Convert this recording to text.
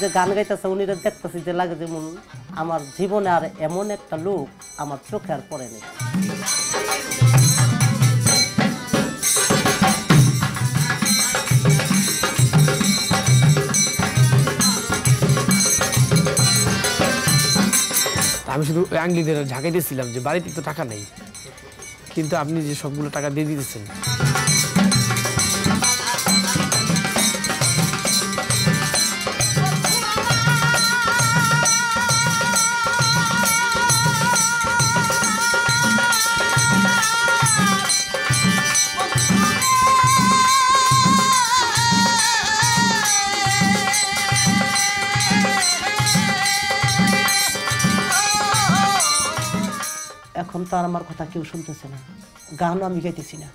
যে গান গাইতেছে উনি দেখতেছি যে লাগে যেমন আমার জীবনে আর এমন একটা লোক আমার চোখে আর পড়েনি। আমি শুধু আঙ্গলিদের ঝাঁকাইতেছিলাম যে বাড়িতে তো টাকা নেই, কিন্তু আপনি যে সবগুলো টাকা দিয়ে দিতেছেন। এখন তো আর আমার কথা কেউ শুনতেছে না, গানও আমি গাইতেছি না।